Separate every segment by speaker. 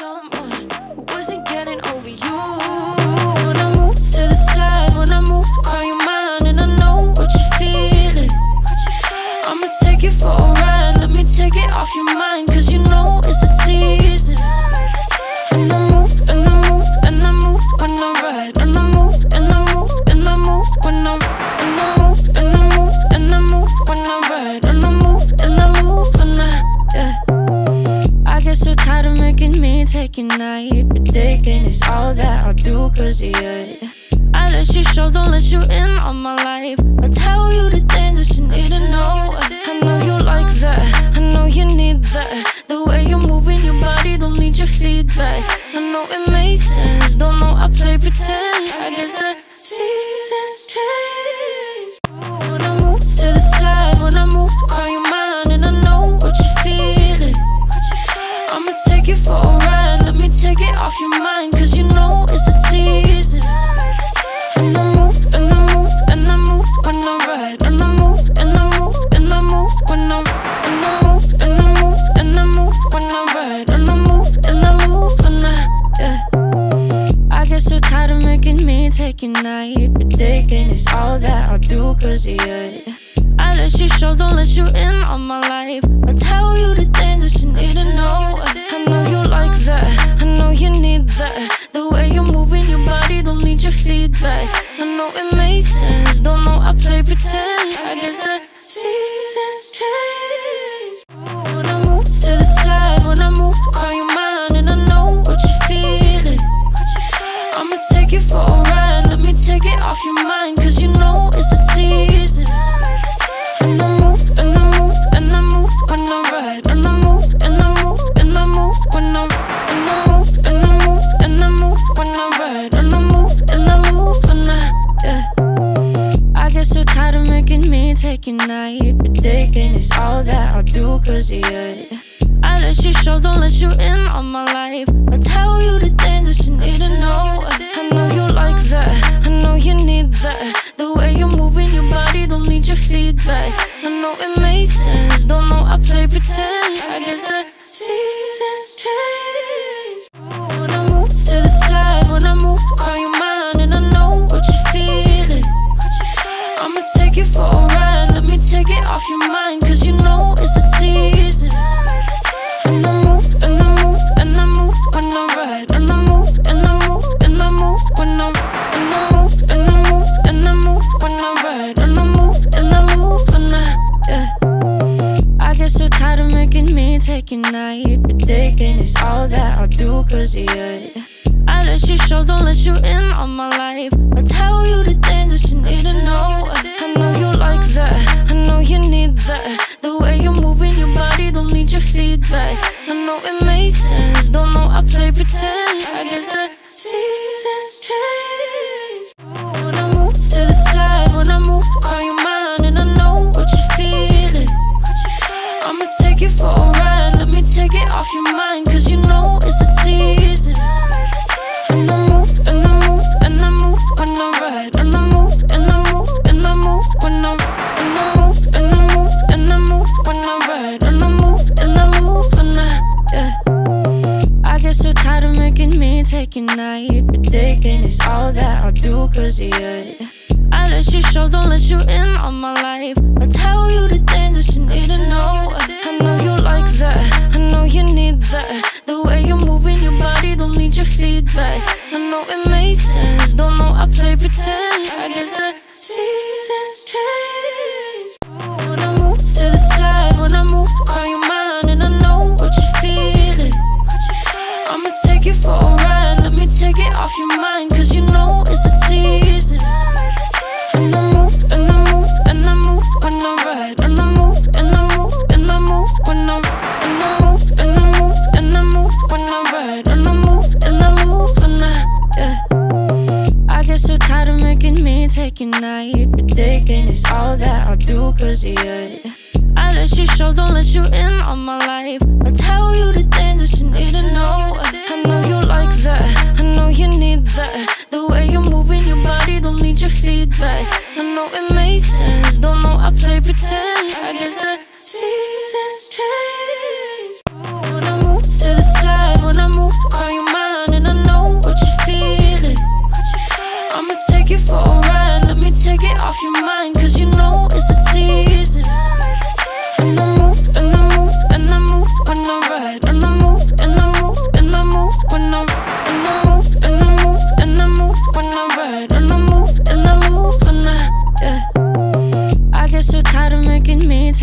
Speaker 1: someone who wasn't getting over you. When I move to the side, when I move, call you mine, and I know what you're feeling. I'ma take you for a ride, let me take it off your mind, cause you know it's a season. And I move, and I move, and I move when I ride, and I move, and I move, and I move when I move, and I move, and I move when I ride, and I move, and I move when yeah. I get so tired of making me take a night, predicting it's all that I'll do cause of you. I let you show, don't let you in on my life. I tell you the things that you need to know. I know you like that, I know you need that. The way you're moving your body, don't need your feedback. I know it makes sense, don't know I play pretend. I guess the seasons change. When I move to the side, when I move, call you mine, and I know what you're feeling. I'ma take you for a ride, let me take it off your mind, cause you know it's a season. And I move, and I move, and I move when I ride, and I move, and I move, and I move when I move, and I move, and I move when I ride, and I move, and I move when yeah. I get so tired of making me take a night, predicting it's all that I'll do cause of you. I let you show, don't let you in on my life. I tell you the things that you need to know. I know you like that, I know you need that. The way you're moving your body, don't need your feedback. I know it makes sense, don't know I play pretend. I guess the seasons change. When I move to the side, when I move, call you mine, and I know what you're feeling. I'ma take you for a ride, let me take it off your mind, cause you know it's a season. And I move, and I move, and I move when I ride, and I move, and I move, and I move when I move, and I move, and I move when I ride, and I move, and I move when yeah. I get so tired of making me take a night, predicting it's all that I'll do cause of you. I let you show, don't let you in on my life. I tell you the things that you need to know. I know you like that, I know you need that. The way you're moving your body, don't need your feedback. I know it makes sense, don't know I play pretend. I guess the seasons change. When I move to the side, when I move, call you mine, and I know what you're feeling. I'ma take you for a ride, let me take it off your mind, cause you know it's a season. And I move, and I move, and I move when I ride, and I move, and I move, and I move when I move, and I move, and I move when I ride, and I move, and I move when yeah. I get so tired of making me take a night, predicting it's all that I'll do cause of you. I let you show, don't let you in on my life. I tell you the things that you need to know. I know you like that, I know you need that. The way you're moving your body, don't need your feedback. I know it makes sense, don't know I play pretend. I guess the seasons change. When I move to the side, when I move, call you mine, and I know what you're feeling. I'ma take you for a ride, let me take it off your mind, cause you know it's a season. And I move, and I move, and I move when I ride, and I move, and I move, and I move when I move, and I move, and I move when I ride, and I move, and I move when yeah. I get so tired of making me take a night, predicting it's all that I'll do cause of you. I let you show, don't let you in on my life. I tell you the things that you need to know. I know you like that, I know you need that. The way you're moving your body, don't need your feedback. I know it makes sense, don't know I play pretend. I guess the seasons change. When I move to the side, when I move, call you mine, and I know what you're feeling. I'ma take you for a ride, let me take it off your mind, cause you know it's a season. And I move, and I move, and I move when I ride, and I move, and I move, and I move when I move, and I move, and I move when I ride, and I move, and I move when yeah. I get so tired of making me take a night, predicting it's all that I'll do cause of you. I let you show, don't let you in on my life. I tell you the things that you need to know. I know you like that, I know you need that. The way you're moving your body, don't need your feedback. I know it makes sense, don't know I play pretend. I guess the seasons change. When I move to the side, when I move,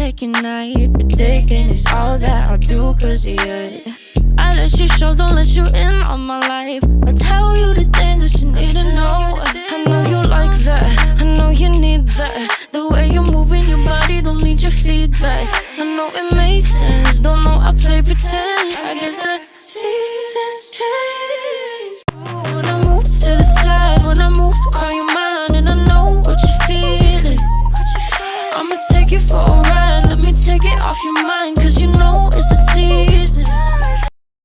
Speaker 1: like your night. Predicting it's all that I'll do cause of you. I let you show, don't let you in on my life. I tell you the things that you need to know. I know you like that, I know you need that. The way you're moving your body, don't need your feedback. I know it makes sense, don't know I play pretend. I guess the seasons change. When I move to the side, when I move, call you mine. And I know what you're feeling. I'ma take you for a